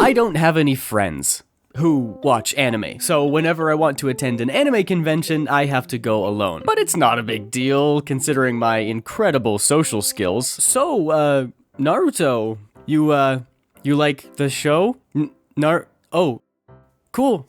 I don't have any friends who watch anime, so whenever I want to attend an anime convention, I have to go alone. But it's not a big deal, considering my incredible social skills. So, Naruto, you like the show? Oh, cool.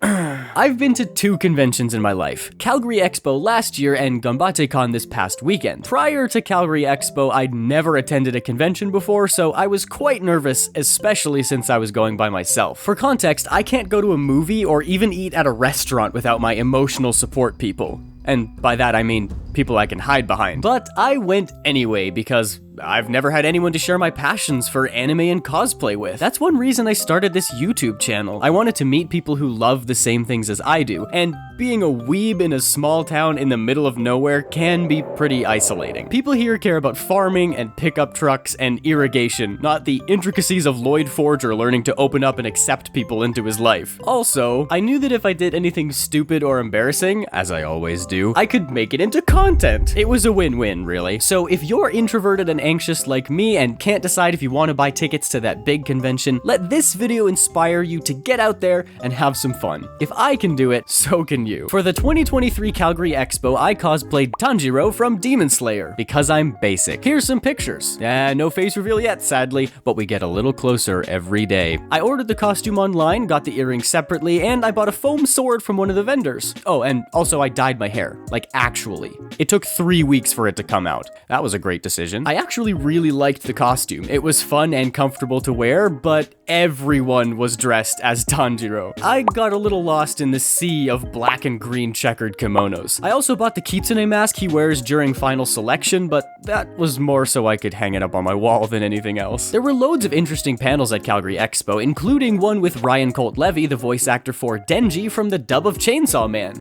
I've been to 2 conventions in my life, Calgary Expo last year and Ganbatte Con this past weekend. Prior to Calgary Expo, I'd never attended a convention before, so I was quite nervous, especially since I was going by myself. For context, I can't go to a movie or even eat at a restaurant without my emotional support people. And by that I mean people I can hide behind. But I went anyway because I've never had anyone to share my passions for anime and cosplay with. That's one reason I started this YouTube channel. I wanted to meet people who love the same things as I do, and being a weeb in a small town in the middle of nowhere can be pretty isolating. People here care about farming and pickup trucks and irrigation, not the intricacies of Lloyd Forge or learning to open up and accept people into his life. Also, I knew that if I did anything stupid or embarrassing, as I always do, I could make it into content. It was a win-win, really. So if you're introverted and anxious like me and can't decide if you want to buy tickets to that big convention, let this video inspire you to get out there and have some fun. If I can do it, so can you. For the 2023 Calgary Expo, I cosplayed Tanjiro from Demon Slayer, because I'm basic. Here's some pictures. No face reveal yet, sadly, but we get a little closer every day. I ordered the costume online, got the earrings separately, and I bought a foam sword from one of the vendors. Oh, and also I dyed my hair. Like, actually. It took 3 weeks for it to come out. That was a great decision. I actually really liked the costume. It was fun and comfortable to wear, but everyone was dressed as Tanjiro. I got a little lost in the sea of black and green checkered kimonos. I also bought the kitsune mask he wears during final selection, but that was more so I could hang it up on my wall than anything else. There were loads of interesting panels at Calgary Expo, including one with Ryan Colt Levy, the voice actor for Denji from the dub of Chainsaw Man.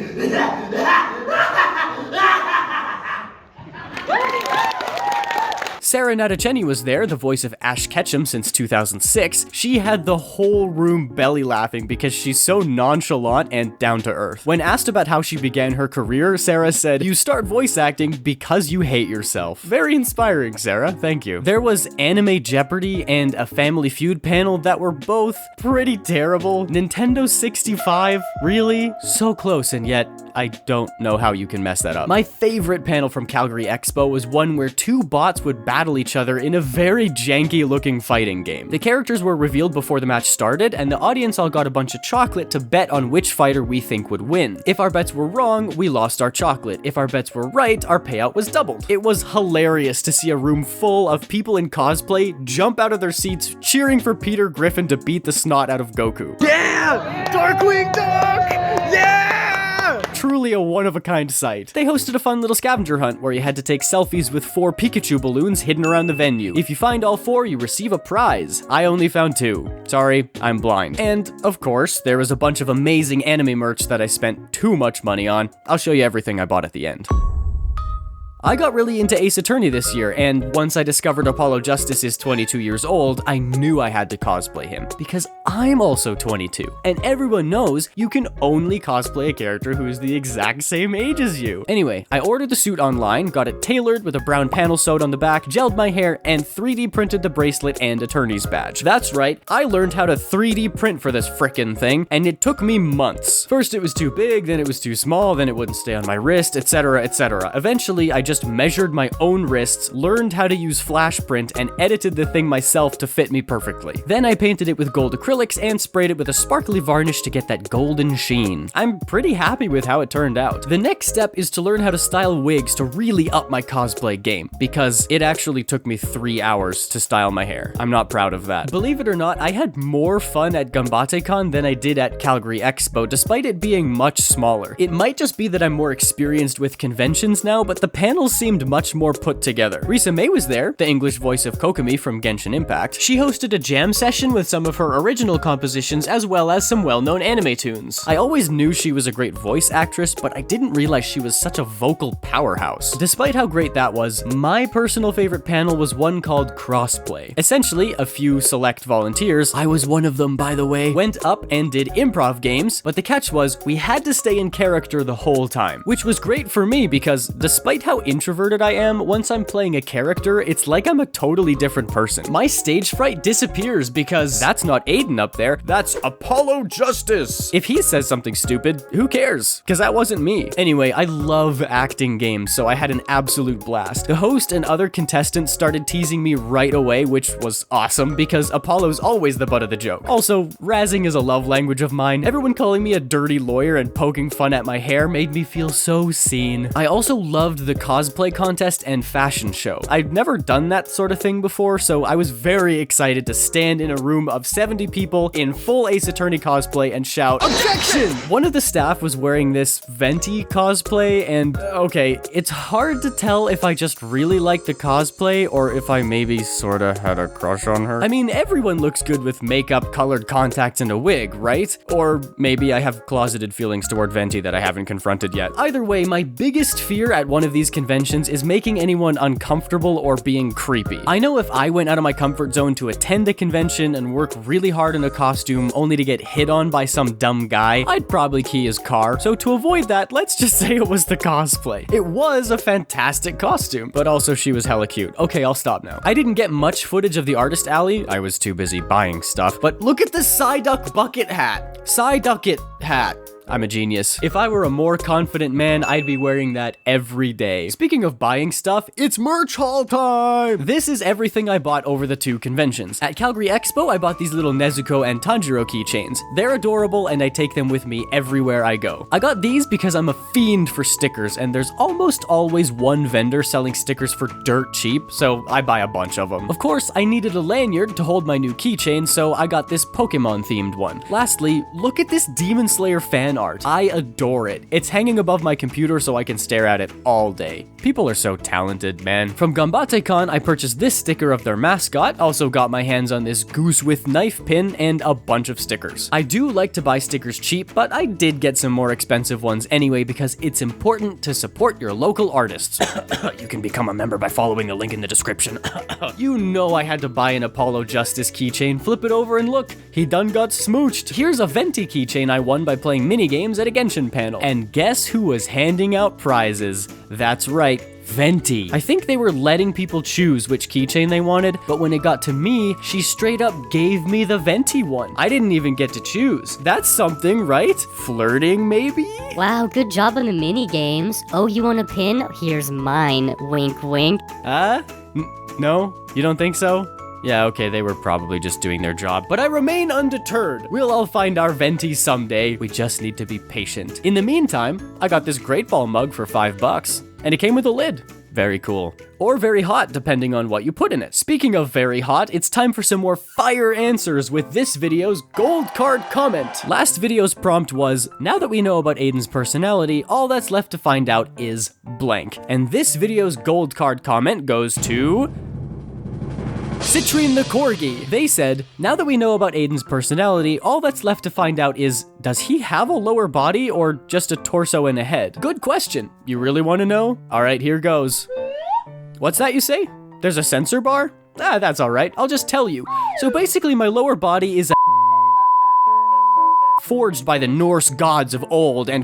Sarah Natacheni was there, the voice of Ash Ketchum since 2006. She had the whole room belly laughing because she's so nonchalant and down to earth. When asked about how she began her career, Sarah said, "You start voice acting because you hate yourself." Very inspiring, Sarah. Thank you. There was Anime Jeopardy and a Family Feud panel that were both pretty terrible. Nintendo 65? Really? So close, and yet I don't know how you can mess that up. My favorite panel from Calgary Expo was one where 2 bots would battle each other in a very janky looking fighting game. The characters were revealed before the match started, and the audience all got a bunch of chocolate to bet on which fighter we think would win. If our bets were wrong, we lost our chocolate. If our bets were right, our payout was doubled. It was hilarious to see a room full of people in cosplay jump out of their seats cheering for Peter Griffin to beat the snot out of Goku. Yeah! Darkwing Duck! Yeah! Truly a one-of-a-kind sight. They hosted a fun little scavenger hunt where you had to take selfies with 4 Pikachu balloons hidden around the venue. If you find all 4, you receive a prize. I only found 2. Sorry, I'm blind. And, of course, there was a bunch of amazing anime merch that I spent too much money on. I'll show you everything I bought at the end. I got really into Ace Attorney this year, and once I discovered Apollo Justice is 22 years old, I knew I had to cosplay him, because I'm also 22, and everyone knows you can only cosplay a character who is the exact same age as you. Anyway, I ordered the suit online, got it tailored with a brown panel sewed on the back, gelled my hair, and 3D printed the bracelet and attorney's badge. That's right, I learned how to 3D print for this frickin' thing, and it took me months. First it was too big, then it was too small, then it wouldn't stay on my wrist, etc, etc. Eventually, I just measured my own wrists, learned how to use flash print, and edited the thing myself to fit me perfectly. Then I painted it with gold acrylics and sprayed it with a sparkly varnish to get that golden sheen. I'm pretty happy with how it turned out. The next step is to learn how to style wigs to really up my cosplay game, because it actually took me 3 hours to style my hair. I'm not proud of that. Believe it or not, I had more fun at Ganbatte Con than I did at Calgary Expo, despite it being much smaller. It might just be that I'm more experienced with conventions now, but the panels seemed much more put together. Risa May was there, the English voice of Kokomi from Genshin Impact. She hosted a jam session with some of her original original compositions as well as some well-known anime tunes. I always knew she was a great voice actress, but I didn't realize she was such a vocal powerhouse. Despite how great that was, my personal favorite panel was one called Crossplay. Essentially, a few select volunteers, I was one of them by the way, went up and did improv games, but the catch was we had to stay in character the whole time, which was great for me because despite how introverted I am, once I'm playing a character, it's like I'm a totally different person. My stage fright disappears because that's not Aiden up there, that's Apollo Justice. If he says something stupid, who cares? Because that wasn't me. Anyway, I love acting games, so I had an absolute blast. The host and other contestants started teasing me right away, which was awesome because Apollo's always the butt of the joke. Also, razzing is a love language of mine. Everyone calling me a dirty lawyer and poking fun at my hair made me feel so seen. I also loved the cosplay contest and fashion show. I'd never done that sort of thing before, so I was very excited to stand in a room of 70 people in full Ace Attorney cosplay and shout, "Objection!" One of the staff was wearing this Venti cosplay, and okay, it's hard to tell if I just really liked the cosplay or if I maybe sorta had a crush on her. I mean, everyone looks good with makeup, colored contacts, and a wig, right? Or maybe I have closeted feelings toward Venti that I haven't confronted yet. Either way, my biggest fear at one of these conventions is making anyone uncomfortable or being creepy. I know if I went out of my comfort zone to attend a convention and work really hard in a costume only to get hit on by some dumb guy, I'd probably key his car. So to avoid that, let's just say it was the cosplay. It was a fantastic costume, but also she was hella cute. Okay, I'll stop now. I didn't get much footage of the artist alley. I was too busy buying stuff, but look at the Psyduck bucket hat. Psyducket hat. I'm a genius. If I were a more confident man, I'd be wearing that every day. Speaking of buying stuff, it's merch haul time! This is everything I bought over the two conventions. At Calgary Expo, I bought these little Nezuko and Tanjiro keychains. They're adorable and I take them with me everywhere I go. I got these because I'm a fiend for stickers and there's almost always one vendor selling stickers for dirt cheap, so I buy a bunch of them. Of course, I needed a lanyard to hold my new keychain, so I got this Pokemon themed one. Lastly, look at this Demon Slayer fan art. I adore it. It's hanging above my computer so I can stare at it all day. People are so talented, man. From Ganbatte Con, I purchased this sticker of their mascot, also got my hands on this goose with knife pin, and a bunch of stickers. I do like to buy stickers cheap, but I did get some more expensive ones anyway because it's important to support your local artists. You can become a member by following the link in the description. You know I had to buy an Apollo Justice keychain. Flip it over and look, he done got smooched. Here's a Venti keychain I won by playing minigames at a Genshin panel. And guess who was handing out prizes? That's right, Venti. I think they were letting people choose which keychain they wanted, but when it got to me, she straight up gave me the Venti one. I didn't even get to choose. That's something, right? Flirting, maybe? Wow, good job on the mini games. Oh, you want a pin? Here's mine. Wink, wink. No? You don't think so? Yeah, okay, they were probably just doing their job, but I remain undeterred. We'll all find our Venti someday. We just need to be patient. In the meantime, I got this Great Ball mug for $5, and it came with a lid. Very cool. Or very hot, depending on what you put in it. Speaking of very hot, it's time for some more fire answers with this video's gold card comment. Last video's prompt was, now that we know about Aiden's personality, all that's left to find out is blank. And this video's gold card comment goes to Citrine the Corgi. They said, now that we know about Aiden's personality, all that's left to find out is, does he have a lower body or just a torso and a head? Good question. You really want to know? All right, here goes. What's that you say? There's a censor bar? That's all right. I'll just tell you. So basically my lower body is a forged by the Norse gods of old and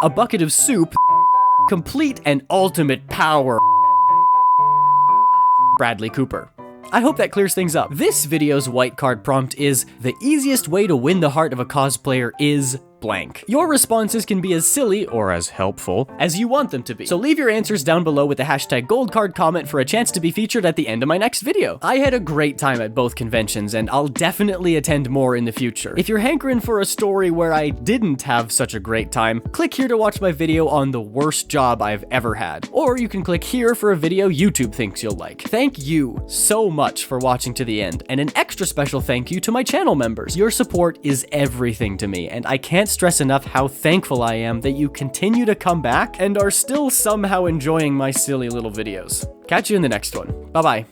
a bucket of soup, complete and ultimate power. Bradley Cooper. I hope that clears things up. This video's white card prompt is, the easiest way to win the heart of a cosplayer is blank. Your responses can be as silly or as helpful as you want them to be. So leave your answers down below with the hashtag goldcard comment for a chance to be featured at the end of my next video. I had a great time at both conventions and I'll definitely attend more in the future. If you're hankering for a story where I didn't have such a great time, click here to watch my video on the worst job I've ever had. Or you can click here for a video YouTube thinks you'll like. Thank you so much for watching to the end, and an extra special thank you to my channel members. Your support is everything to me, and I can't stress enough how thankful I am that you continue to come back and are still somehow enjoying my silly little videos. Catch you in the next one. Bye-bye.